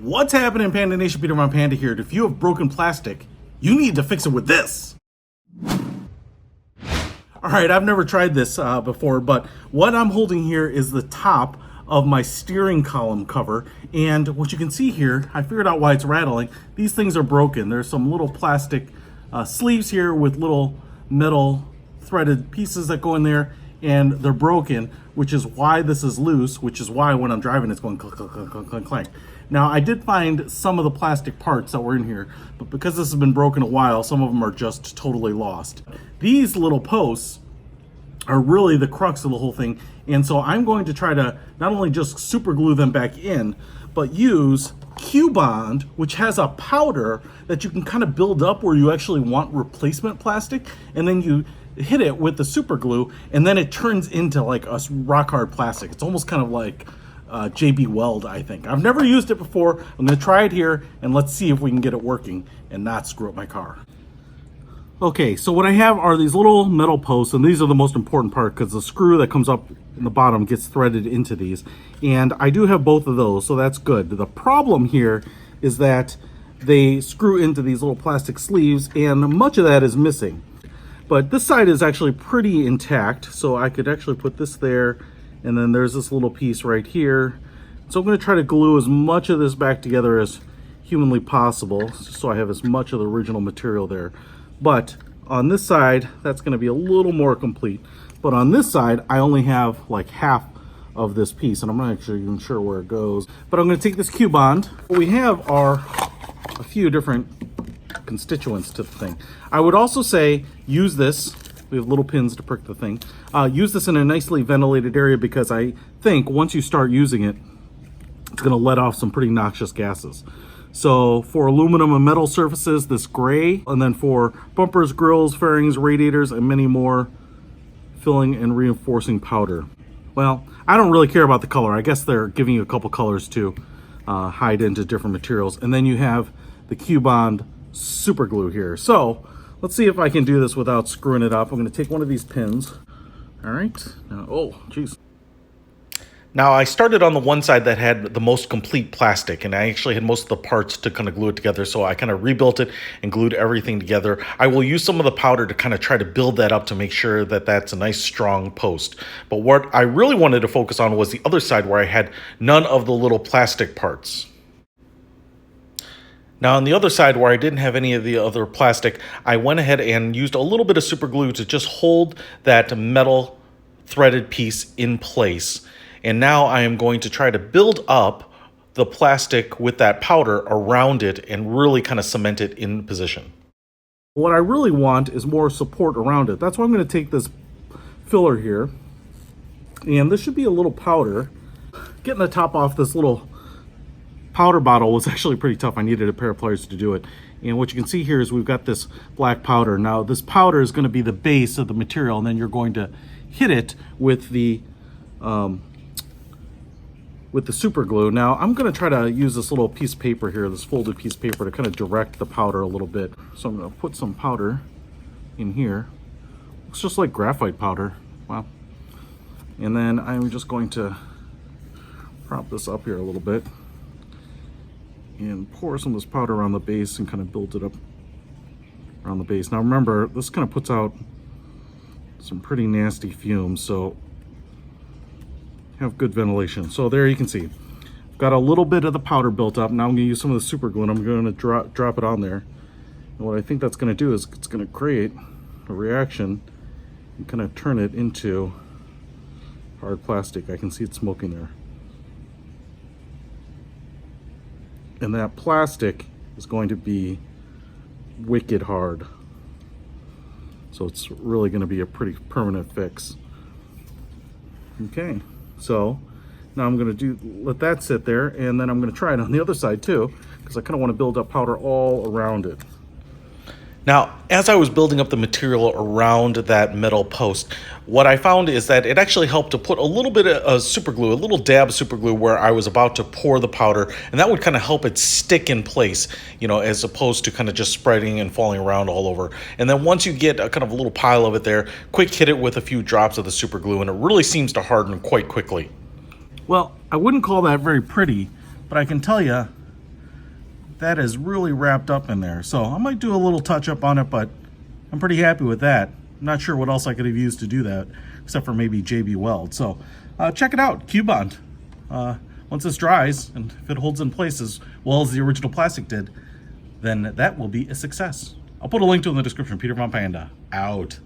What's happening, Panda Nation? Peter Von Panda here. If you have broken plastic, you need to fix it with this. All right, I've never tried this before, but what I'm holding here is the top of my steering column cover. And what you can see here, I figured out why it's rattling. These things are broken. There's some little plastic sleeves here with little metal threaded pieces that go in there, and they're broken, which is why this is loose, which is why when I'm driving it's going clunk, clunk, clunk, clunk, clunk, clank. Now, I did find some of the plastic parts that were in here, but because this has been broken a while, some of them are just totally lost. These little posts are really the crux of the whole thing, and so I'm going to try to not only just super glue them back in, but use QB2, which has a powder that you can kind of build up where you actually want replacement plastic, and then you hit it with the super glue, and then it turns into like a rock hard plastic. It's almost kind of like JB Weld, I think. I've never used it before. I'm going to try it here, and let's see if we can get it working and not screw up my car. Okay, so what I have are these little metal posts, and these are the most important part because the screw that comes up in the bottom gets threaded into these. And I do have both of those, so that's good. The problem here is that they screw into these little plastic sleeves, and much of that is missing. But this side is actually pretty intact, so I could actually put this there, and then there's this little piece right here. So I'm going to try to glue as much of this back together as humanly possible, just so I have as much of the original material there. But on this side, that's going to be a little more complete. But on this side, I only have like half of this piece, and I'm not actually even sure where it goes. But I'm going to take this QB2. What we have are a few different constituents to the thing. I would also say use this. We have little pins to prick the thing. Use this in a nicely ventilated area because I think once you start using it, it's going to let off some pretty noxious gases. So for aluminum and metal surfaces, this gray, and then for bumpers, grills, fairings, radiators, and many more, filling and reinforcing powder. Well, I don't really care about the color. I guess they're giving you a couple colors to hide into different materials. And then you have the QB2 super glue here. So let's see if I can do this without screwing it up. I'm going to take one of these pins. All right. Now, oh, geez. Now, I started on the one side that had the most complete plastic, and I actually had most of the parts to kind of glue it together, so I kind of rebuilt it and glued everything together. I will use some of the powder to kind of try to build that up to make sure that that's a nice strong post. But what I really wanted to focus on was the other side where I had none of the little plastic parts. Now, on the other side where I didn't have any of the other plastic, I went ahead and used a little bit of super glue to just hold that metal threaded piece in place. And now I am going to try to build up the plastic with that powder around it and really kind of cement it in position. What I really want is more support around it. That's why I'm going to take this filler here. And this should be a little powder. Getting the top off this little powder bottle was actually pretty tough. I needed a pair of pliers to do it. And what you can see here is we've got this black powder. Now this powder is going to be the base of the material, and then you're going to hit it with the super glue. Now I'm going to try to use this little piece of paper here, this folded piece of paper, to kind of direct the powder a little bit. So I'm going to put some powder in here. Looks just like graphite powder. Wow. And then I'm just going to prop this up here a little bit and pour some of this powder around the base and kind of build it up around the base. Now remember, this kind of puts out some pretty nasty fumes, so have good ventilation. So there you can see, I've got a little bit of the powder built up. Now I'm going to use some of the super glue, and I'm going to drop it on there. And what I think that's going to do is it's going to create a reaction and kind of turn it into hard plastic. I can see it smoking there. And that plastic is going to be wicked hard. So it's really going to be a pretty permanent fix. Okay, so now I'm going to let that sit there, and then I'm going to try it on the other side too, because I kind of want to build up powder all around it. Now, as I was building up the material around that metal post, what I found is that it actually helped to put a little bit of super glue, a little dab of super glue where I was about to pour the powder, and that would kind of help it stick in place, you know, as opposed to kind of just spreading and falling around all over. And then once you get a kind of a little pile of it there, quick hit it with a few drops of the super glue, and it really seems to harden quite quickly. Well, I wouldn't call that very pretty, but I can tell you that is really wrapped up in there. So I might do a little touch up on it, but I'm pretty happy with that. I'm not sure what else I could have used to do that, except for maybe JB Weld. So check it out, Q-Bond. Once this dries, and if it holds in place as well as the original plastic did, then that will be a success. I'll put a link to it in the description. Peter von Panda, out.